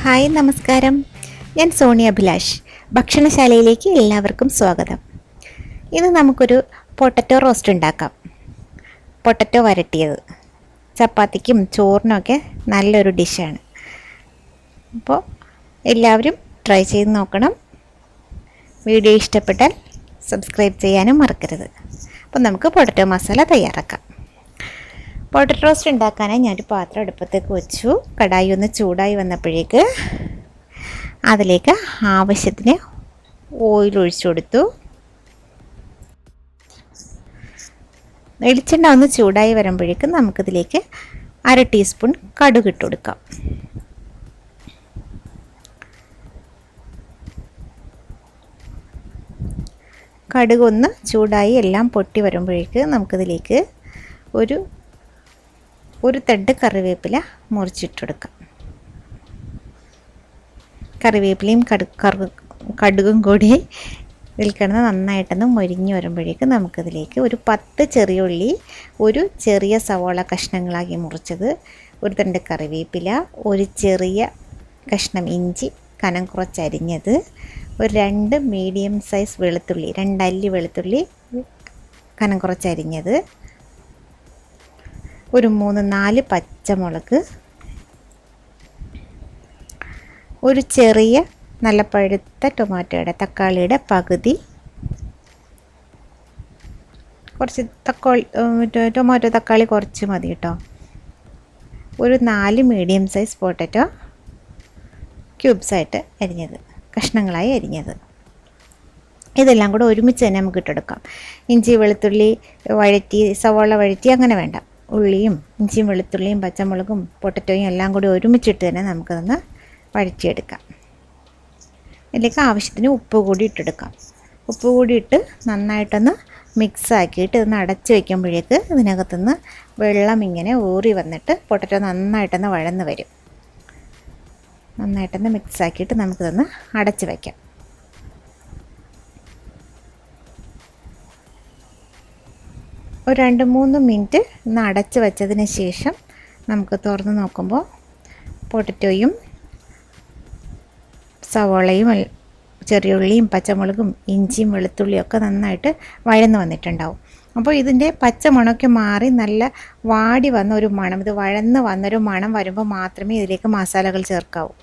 Hi നമസ്കാരം. ഞാൻ Sony Abhilash. ഭക്ഷണശാലയിലേക്ക് എല്ലാവർക്കും സ്വാഗതം. ഇന്ന് നമുക്കൊരു പൊട്ടറ്റോ റോസ്റ്റ് ഉണ്ടാക്കാം. പൊട്ടറ്റോ വരട്ടിയത് ചപ്പാത്തിക്കും ചോറിനൊക്കെ നല്ലൊരു ഡിഷാണ്. അപ്പോൾ എല്ലാവരും ട്രൈ ചെയ്ത് നോക്കണം. വീഡിയോ ഇഷ്ടപ്പെട്ടാൽ സബ്സ്ക്രൈബ് ചെയ്യാനും മറക്കരുത്. അപ്പോൾ നമുക്ക് പൊട്ടറ്റോ മസാല തയ്യാറാക്കാം. പൊട്ടറ്റോ റോസ്റ്റ് ഉണ്ടാക്കാനായി ഞാനൊരു പാത്രം അടുപ്പത്തേക്ക് വെച്ചു. കടായി ഒന്ന് ചൂടായി വന്നപ്പോഴേക്ക് അതിലേക്ക് ആവശ്യത്തിന് ഓയിൽ ഒഴിച്ചു കൊടുത്തു. വെളിച്ചെണ്ണ ഒന്ന് ചൂടായി വരുമ്പോഴേക്കും നമുക്കിതിലേക്ക് 1/2 ടീസ്പൂൺ കടുക് ഇട്ട് കൊടുക്കാം. കടുക് ഒന്ന് ചൂടായി എല്ലാം പൊട്ടി വരുമ്പോഴേക്ക് നമുക്കിതിലേക്ക് ഒരു തണ്ട് കറിവേപ്പില മുറിച്ചിട്ടെടുക്കാം. കറിവേപ്പിലയും കടുകും കൂടി ഇതിൽ കിടന്ന് നന്നായിട്ടൊന്ന് മൊരിഞ്ഞ് വരുമ്പോഴേക്ക് നമുക്കിതിലേക്ക് ഒരു 10 ചെറിയ ഉള്ളി, ഒരു ചെറിയ സവാള കഷ്ണങ്ങളാക്കി മുറിച്ചത്, ഒരു തണ്ട് കറിവേപ്പില, ഒരു ചെറിയ കഷ്ണം ഇഞ്ചി കനം കുറച്ചരിഞ്ഞത്, ഒരു 2 മീഡിയം സൈസ് വെളുത്തുള്ളി, 2 അല്ലി വെളുത്തുള്ളി കനം കുറച്ചരിഞ്ഞത്, ഒരു 3-4 പച്ചമുളക്, ഒരു ചെറിയ നല്ല പഴുത്ത തക്കാളിയുടെ പകുതി, കുറച്ച് തക്കാളി കുറച്ച് മതി കേട്ടോ, ഒരു 4 മീഡിയം സൈസ് പൊട്ടറ്റോ ക്യൂബ്സായിട്ട് അരിഞ്ഞത്, കഷ്ണങ്ങളായി അരിഞ്ഞത്. ഇതെല്ലാം കൂടെ ഒരുമിച്ച് തന്നെ നമുക്ക് ഇട്ടെടുക്കാം. ഇഞ്ചി വെളുത്തുള്ളി വഴറ്റി, സവാള വഴറ്റി അങ്ങനെ വേണ്ട. ഉള്ളിയും ഇഞ്ചിയും വെളുത്തുള്ളിയും പച്ചമുളകും പൊട്ടറ്റോയും എല്ലാം കൂടി ഒരുമിച്ചിട്ട് തന്നെ നമുക്കതൊന്ന് വഴറ്റിയെടുക്കാം. ഇതിലേക്ക് ആവശ്യത്തിന് ഉപ്പ് കൂടി ഇട്ടെടുക്കാം. ഉപ്പ് കൂടി ഇട്ട് നന്നായിട്ടൊന്ന് മിക്സ് ആക്കിയിട്ട് ഇതൊന്ന് അടച്ച് വയ്ക്കുമ്പോഴേക്ക് ഇതിനകത്തുനിന്ന് വെള്ളം ഇങ്ങനെ ഊറി വന്നിട്ട് പൊട്ടറ്റോ നന്നായിട്ടൊന്ന് വഴന്ന് വരും. നന്നായിട്ടൊന്ന് മിക്സ് ആക്കിയിട്ട് നമുക്കിതൊന്ന് അടച്ച് വയ്ക്കാം. ഒരു 2-3 മിനിറ്റ് ഒന്ന് അടച്ച് വെച്ചതിന് ശേഷം നമുക്ക് തുറന്ന് നോക്കുമ്പോൾ പൊട്ടറ്റോയും സവാളയും ചെറിയ ഉള്ളിയും പച്ചമുളകും ഇഞ്ചിയും വെളുത്തുള്ളിയും ഒക്കെ നന്നായിട്ട് വഴന്ന് വന്നിട്ടുണ്ടാവും. അപ്പോൾ ഇതിൻ്റെ പച്ചമണമൊക്കെ മാറി നല്ല വാടി വന്ന ഒരു മണം, ഇത് വഴന്ന് വന്നൊരു മണം വരുമ്പോൾ മാത്രമേ ഇതിലേക്ക് മസാലകൾ ചേർക്കാവൂ.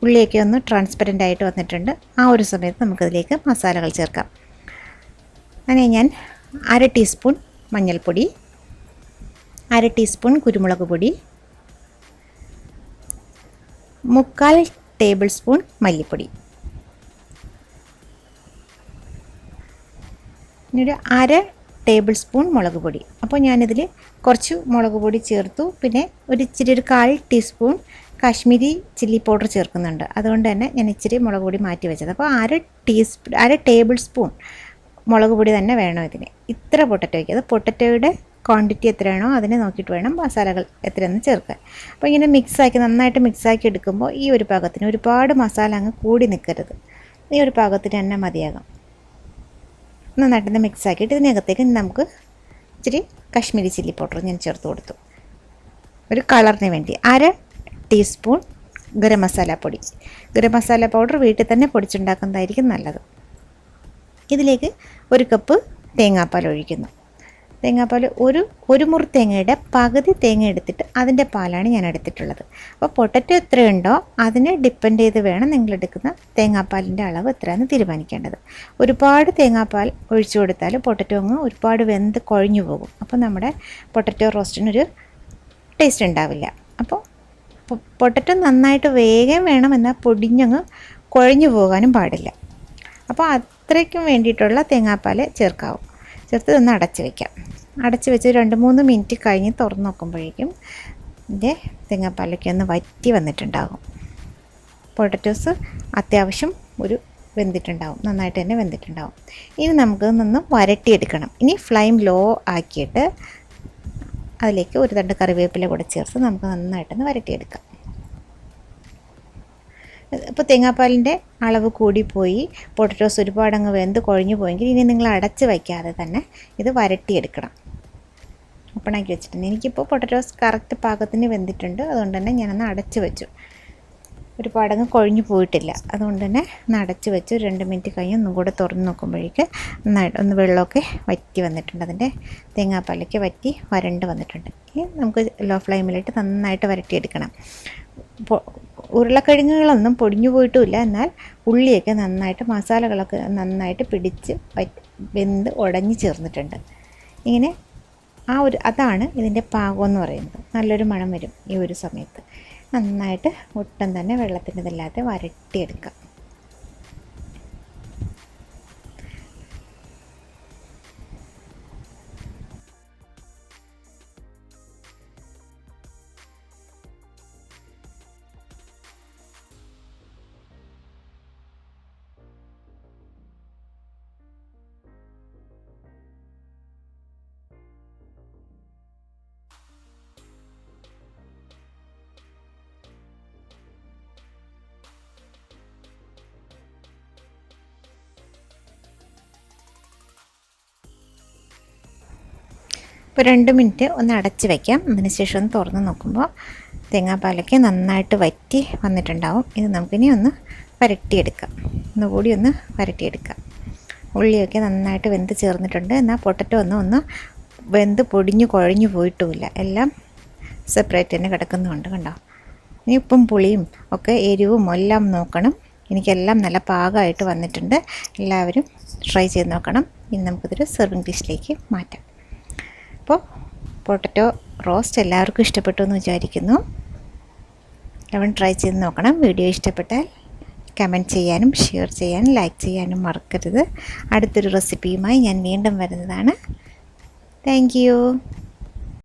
ഉള്ളിയൊക്കെ ഒന്ന് ട്രാൻസ്പെറൻ്റ് ആയിട്ട് വന്നിട്ടുണ്ട്. ആ ഒരു സമയത്ത് നമുക്കിതിലേക്ക് മസാലകൾ ചേർക്കാം. അങ്ങനെ ഞാൻ 1/2 ടീസ്പൂൺ മഞ്ഞൾപ്പൊടി, 1/2 ടീസ്പൂൺ കുരുമുളക് പൊടി, 3/4 ടേബിൾ സ്പൂൺ മല്ലിപ്പൊടി, ഒരു 1/2 ടേബിൾ സ്പൂൺ മുളക് പൊടി. അപ്പോൾ ഞാനിതിൽ കുറച്ച് മുളക് പൊടി ചേർത്തു. പിന്നെ ഒരു 1/4 ടീസ്പൂൺ കാശ്മീരി ചില്ലി പൗഡർ ചേർക്കുന്നുണ്ട്. അതുകൊണ്ട് തന്നെ ഞാൻ ഇച്ചിരി മുളക് പൊടി മാറ്റി വെച്ചത്. അപ്പോൾ 1/2 ടേബിൾ സ്പൂൺ മുളക് പൊടി തന്നെ വേണം ഇതിന്. ഇത്ര പൊട്ടറ്റോയ്ക്ക്, അത് പൊട്ടറ്റോയുടെ ക്വാണ്ടിറ്റി എത്രയാണോ അതിനെ നോക്കിയിട്ട് വേണം മസാലകൾ എത്രയെന്ന് ചേർക്കാൻ. അപ്പോൾ ഇങ്ങനെ മിക്സാക്കി നന്നായിട്ട് മിക്സാക്കി എടുക്കുമ്പോൾ ഈ ഒരു പാകത്തിന്, ഒരുപാട് മസാല അങ്ങ് കൂടി നിൽക്കരുത്, ഈ ഒരു പാകത്തിന് തന്നെ മതിയാകും. നന്നായിട്ടൊന്ന് മിക്സാക്കിയിട്ട് ഇതിനകത്തേക്ക് നമുക്ക് ഇച്ചിരി കാശ്മീരി ചില്ലി പൗഡർ ഞാൻ ചേർത്ത് കൊടുത്തു, ഒരു കളറിന് വേണ്ടി. 1/2 ടീസ്പൂൺ ഗരം മസാല പൊടി. ഗരം മസാല പൗഡർ വീട്ടിൽ തന്നെ പൊടിച്ചുണ്ടാക്കുന്നതായിരിക്കും നല്ലത്. ഇതിലേക്ക് 1 കപ്പ് തേങ്ങാപ്പാൽ ഒഴിക്കുന്നു. തേങ്ങാപ്പാൽ ഒരു മുറി തേങ്ങയുടെ പകുതി തേങ്ങ എടുത്തിട്ട് അതിൻ്റെ പാലാണ് ഞാൻ എടുത്തിട്ടുള്ളത്. അപ്പോൾ പൊട്ടറ്റോ എത്രയുണ്ടോ അതിനെ ഡിപ്പെൻഡ് ചെയ്ത് വേണം നിങ്ങളെടുക്കുന്ന തേങ്ങാപ്പാലിൻ്റെ അളവ് എത്രയാണെന്ന് തീരുമാനിക്കേണ്ടത്. ഒരുപാട് തേങ്ങാപ്പാൽ ഒഴിച്ചു കൊടുത്താൽ പൊട്ടറ്റോ അങ്ങ് ഒരുപാട് വെന്ത് കുഴഞ്ഞു പോകും. അപ്പോൾ നമ്മുടെ പൊട്ടറ്റോ റോസ്റ്റിനൊരു ടേസ്റ്റ് ഉണ്ടാവില്ല. അപ്പോൾ പൊട്ടറ്റോ നന്നായിട്ട് വേഗം വേണം, എന്നാൽ പൊടിഞ്ഞങ്ങ് കുഴഞ്ഞു പോകാനും പാടില്ല. അപ്പോൾ അത്രയ്ക്കും വേണ്ടിയിട്ടുള്ള തേങ്ങാപ്പാൽ ചേർക്കാവും. ചേർത്ത് ഒന്ന് അടച്ച് വയ്ക്കാം. അടച്ച് വെച്ച് 2-3 മിനിറ്റ് കഴിഞ്ഞ് തുറന്ന് നോക്കുമ്പോഴേക്കും ഇതിൻ്റെ തേങ്ങാപ്പാലൊക്കെ ഒന്ന് വറ്റി വന്നിട്ടുണ്ടാകും. പൊട്ടറ്റോസ് അത്യാവശ്യം വെന്തിട്ടുണ്ടാവും, നന്നായിട്ട് തന്നെ വെന്തിട്ടുണ്ടാവും. ഇനി നമുക്ക് നിന്ന് വരട്ടിയെടുക്കണം. ഇനി ഫ്ലെയിം ലോ ആക്കിയിട്ട് അതിലേക്ക് ഒരു തണ്ട് കറിവേപ്പില കൂടെ ചേർത്ത് നമുക്ക് നന്നായിട്ടൊന്ന് വരട്ടിയെടുക്കാം. ഇപ്പോൾ തേങ്ങാപ്പാലിൻ്റെ അളവ് കൂടിപ്പോയി, പൊട്ടറ്റോസ് ഒരുപാടങ്ങ് വെന്ത് കുഴഞ്ഞു പോയെങ്കിൽ ഇനി നിങ്ങൾ അടച്ച് വയ്ക്കാതെ തന്നെ ഇത് വരട്ടിയെടുക്കണം. ഓപ്പണാക്കി വെച്ചിട്ടുണ്ട്. എനിക്കിപ്പോൾ പൊട്ടറ്റോസ് കറക്റ്റ് പാകത്തിന് വെന്തിട്ടുണ്ട്. അതുകൊണ്ട് തന്നെ ഞാനൊന്ന് അടച്ച് വെച്ചു. ഒരുപാടങ്ങ് കുഴഞ്ഞു പോയിട്ടില്ല. അതുകൊണ്ട് തന്നെ അടച്ച് വെച്ച് 2 മിനിറ്റ് കഴിഞ്ഞ് ഒന്നും കൂടെ തുറന്ന് നോക്കുമ്പോഴേക്ക് നന്നായിട്ട് ഒന്ന് വെള്ളമൊക്കെ വറ്റി വന്നിട്ടുണ്ട്. അതിൻ്റെ തേങ്ങാപ്പാലൊക്കെ വറ്റി വരണ്ട് വന്നിട്ടുണ്ട്. ഇനി നമുക്ക് ലോ ഫ്ലെയിമിലിട്ട് നന്നായിട്ട് വരട്ടിയെടുക്കണം. ഉരുളക്കിഴങ്ങുകളൊന്നും പൊടിഞ്ഞു പോയിട്ടുമില്ല, എന്നാൽ ഉള്ളിയൊക്കെ നന്നായിട്ട് മസാലകളൊക്കെ നന്നായിട്ട് പിടിച്ച് വെന്ത് ഉടഞ്ഞ് ചേർന്നിട്ടുണ്ട്. ഇങ്ങനെ അതാണ് ഇതിൻ്റെ പാകം എന്ന് പറയുന്നത്. നല്ലൊരു മണം വരും ഈ ഒരു സമയത്ത്. നന്നായിട്ട് ഒട്ടും തന്നെ വെള്ളത്തിൻ്റെ ഇതില്ലാതെ വരട്ടിയെടുക്കാം. ഇപ്പോൾ 2 മിനിറ്റ് ഒന്ന് അടച്ച് വയ്ക്കാം. അതിനുശേഷം ഒന്ന് തുറന്ന് നോക്കുമ്പോൾ തേങ്ങാപ്പാലൊക്കെ നന്നായിട്ട് വറ്റി വന്നിട്ടുണ്ടാവും. ഇത് നമുക്കിനി ഒന്ന് വരട്ടിയെടുക്കാം. ഒന്നുകൂടി ഒന്ന് വരട്ടിയെടുക്കാം. ഉള്ളിയൊക്കെ നന്നായിട്ട് വെന്ത് ചേർന്നിട്ടുണ്ട്. എന്നാൽ പൊട്ടറ്റോ ഒന്ന് വെന്ത് പൊടിഞ്ഞു കുഴഞ്ഞു പോയിട്ടുമില്ല. എല്ലാം സെപ്പറേറ്റ് തന്നെ കിടക്കുന്നുണ്ട്. കണ്ടോ? ഇനി ഉപ്പും പുളിയും ഒക്കെ എരിവും എല്ലാം നോക്കണം. എനിക്കെല്ലാം നല്ല പാകമായിട്ട് വന്നിട്ടുണ്ട്. എല്ലാവരും ട്രൈ ചെയ്ത് നോക്കണം. ഇനി നമുക്കിതൊരു സെർവിങ് ഡിഷിലേക്ക് മാറ്റാം. അപ്പോൾ പൊട്ടറ്റോ റോസ്റ്റ് എല്ലാവർക്കും ഇഷ്ടപ്പെട്ടു എന്ന് വിചാരിക്കുന്നു. എല്ലാവരും ട്രൈ ചെയ്ത് നോക്കണം. വീഡിയോ ഇഷ്ടപ്പെട്ടാൽ കമൻറ്റ് ചെയ്യാനും ഷെയർ ചെയ്യാനും ലൈക്ക് ചെയ്യാനും മറക്കരുത്. അടുത്തൊരു റെസിപ്പിയുമായി ഞാൻ വീണ്ടും വരുന്നതാണ്. Thank you.